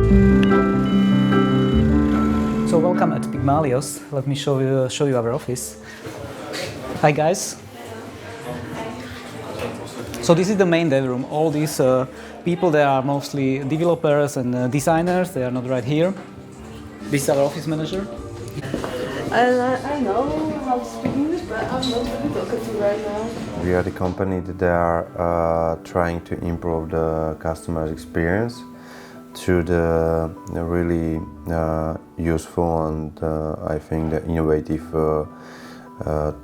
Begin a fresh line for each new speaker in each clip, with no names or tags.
So welcome at Pygmaliost. Let me show you our office. Hi guys. So this is the main dev room. All these people, they are mostly developers and designers. They are not right here. This is our office manager.
I know how to speak English, but I'm not really talking to right now.
We are the company that they are trying to improve the customer experience through the really useful and I think the innovative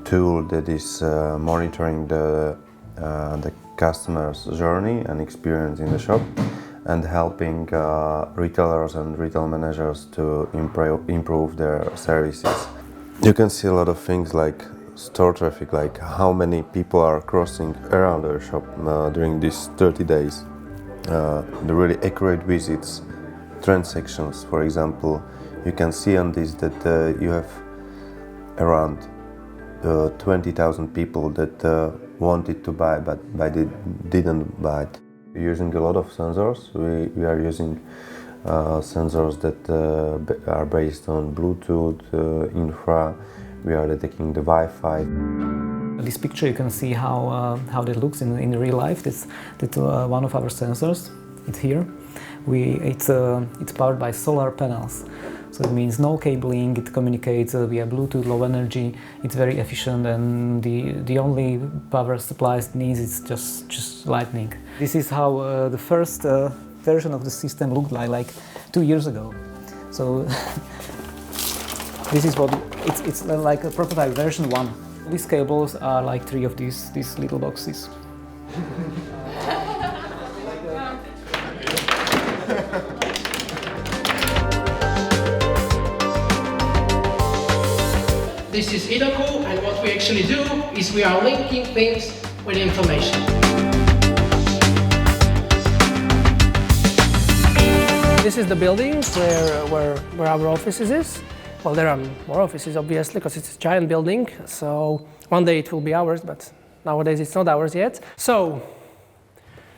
tool that is monitoring the customer's journey and experience in the shop and helping retailers and retail managers to improve their services. You can see a lot of things like store traffic, like how many people are crossing around the shop during these 30 days. The really accurate visits, transactions, for example. You can see on this that you have around 20,000 people that wanted to buy but they didn't buy it. We're using a lot of sensors. We are using sensors that are based on Bluetooth, infra. We are detecting the Wi-Fi.
This picture you can see how that looks in real life. That's one of our sensors. It's here. It's powered by solar panels. So it means no cabling, it communicates via Bluetooth, low energy, it's very efficient, and the only power supply it needs is just lightning. This is how the first version of the system looked like 2 years ago. So this is what it's like a prototype version 1. These cables are like 3 of these little boxes.
This is eDokut, and what we actually do is we are linking things with information. This is the building where our offices is. Well, there are more offices obviously because it's a giant building, so one day it will be ours, but nowadays it's not ours yet. So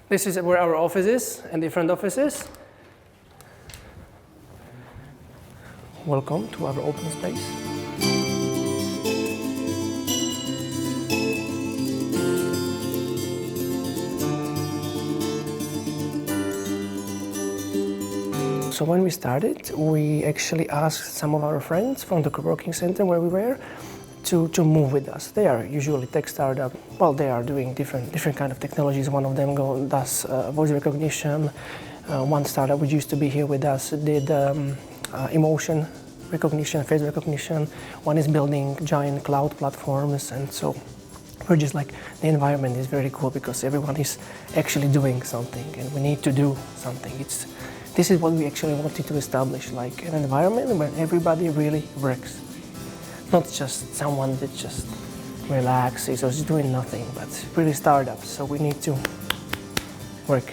this is where our office is and different offices. Welcome to our open space. So when we started, we actually asked some of our friends from the co-working center where we were to move with us. They are usually tech startup. Well, they are doing different kind of technologies. One of them does voice recognition. One startup which used to be here with us did emotion recognition, face recognition. One is building giant cloud platforms, and so we're just like, the environment is very cool because everyone is actually doing something, and we need to do something. This is what we actually wanted to establish, like an environment where everybody really works. Not just someone that just relaxes or is doing nothing, but really startups, so we need to work.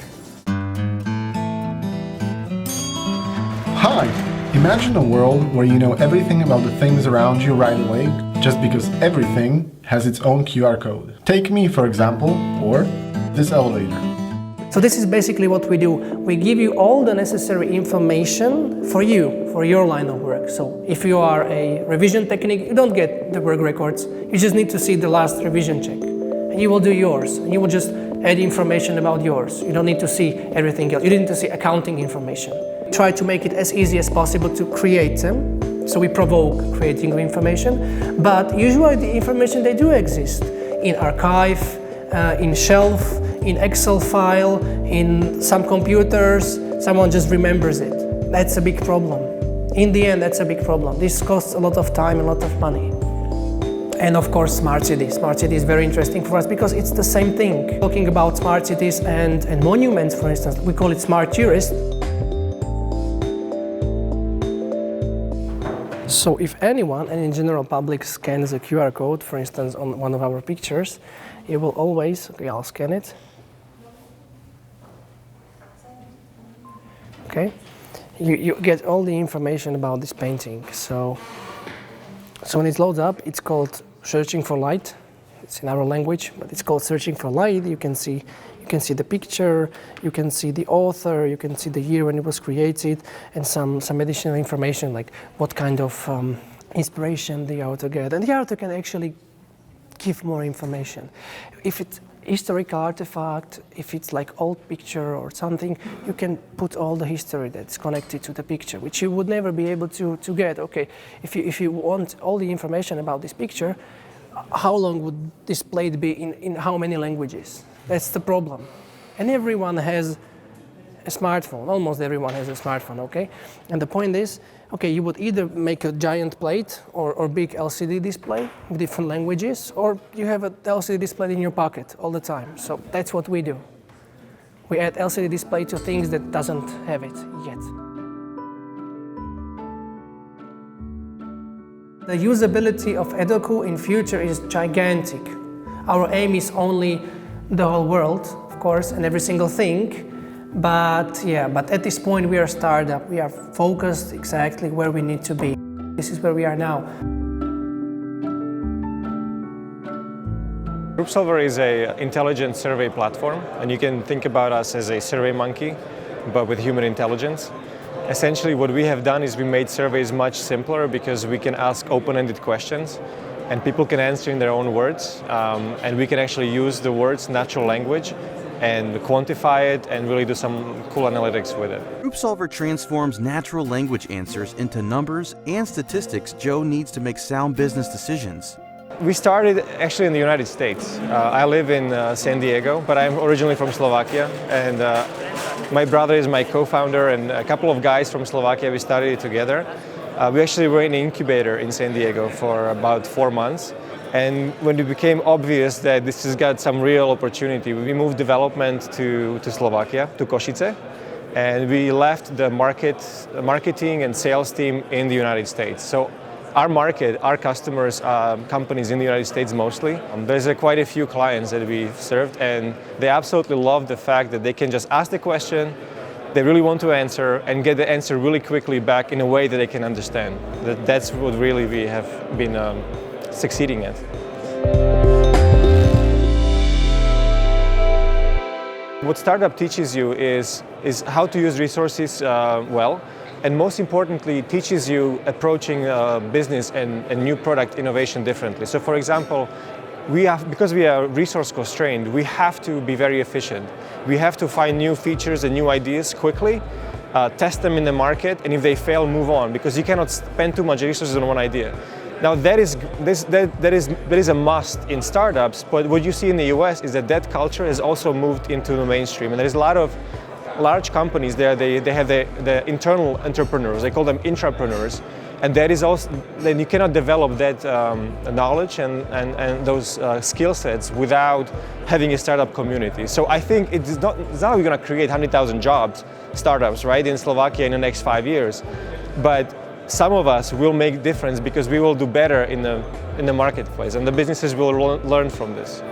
Hi! Imagine a world where you know everything about the things around you right away, just because everything has its own QR code. Take me, for example, or this elevator.
So this is basically what we do. We give you all the necessary information for you, for your line of work. So if you are a revision technique, you don't get the work records. You just need to see the last revision check. And you will do yours. And you will just add information about yours. You don't need to see everything else. You need to see accounting information. Try to make it as easy as possible to create them. So we provoke creating information. But usually the information, they do exist in archive, in shelf, in Excel file, in some computers. Someone just remembers it. That's a big problem. In the end, that's a big problem. This costs a lot of time, a lot of money. And of course, smart cities. Smart city is very interesting for us because it's the same thing. Talking about smart cities and monuments, for instance, we call it smart tourist. So if anyone, and in general public, scans a QR code, for instance, on one of our pictures, it will always, okay, I'll scan it. Okay, you get all the information about this painting. So when it loads up, it's called searching for light. It's in our language, but it's called searching for light. You can can see the picture, you can see the author, you can see the year when it was created, and some additional information like what kind of inspiration the author get. And the author can actually give more information. If it's historical artifact, if it's like old picture or something, you can put all the history that's connected to the picture, which you would never be able to get. Okay, if you want all the information about this picture, how long would this plate be in how many languages? That's the problem. And everyone has a smartphone, almost everyone has a smartphone, okay? And the point is, okay, you would either make a giant plate or big LCD display with different languages, or you have an LCD display in your pocket all the time. So that's what we do. We add LCD display to things that doesn't have it yet. The usability of eDokut in future is gigantic. Our aim is only the whole world, of course, and every single thing. But at this point we are a startup. We are focused exactly where we need to be. This is where we are now.
Groupsolvert is an intelligent survey platform, and you can think about us as a survey monkey, but with human intelligence. Essentially what we have done is we made surveys much simpler because we can ask open-ended questions and people can answer in their own words, and we can actually use the words natural language and quantify it and really do some cool analytics with it.
Groupsolvert transforms natural language answers into numbers and statistics Joe needs to make sound business decisions.
We started actually in the United States. I live in San Diego, but I'm originally from Slovakia, and my brother is my co-founder, and a couple of guys from Slovakia, we started it together. We actually were in an incubator in San Diego for about 4 months. And when it became obvious that this has got some real opportunity, we moved development to Slovakia, to Košice, and we left the marketing and sales team in the United States. So our market, our customers, companies in the United States mostly. There's quite a few clients that we've served, and they absolutely love the fact that they can just ask the question, they really want to answer, and get the answer really quickly back in a way that they can understand. That's what really we have been succeeding at. What startup teaches you is how to use resources well, and most importantly teaches you approaching business and new product innovation differently. So for example, because we are resource constrained, we have to be very efficient. We have to find new features and new ideas quickly, test them in the market, and if they fail, move on, because you cannot spend too much resources on one idea. Now that is a must in startups, but what you see in the US is that culture has also moved into the mainstream, and there's a lot of large companies there. They have the internal entrepreneurs, they call them intrapreneurs, and that is also, then you cannot develop that knowledge and those skill sets without having a startup community. So I think it's not we're going to create 100,000 jobs, startups, right, in Slovakia in the next 5 years, but some of us will make difference because we will do better in the marketplace, and the businesses will learn from this.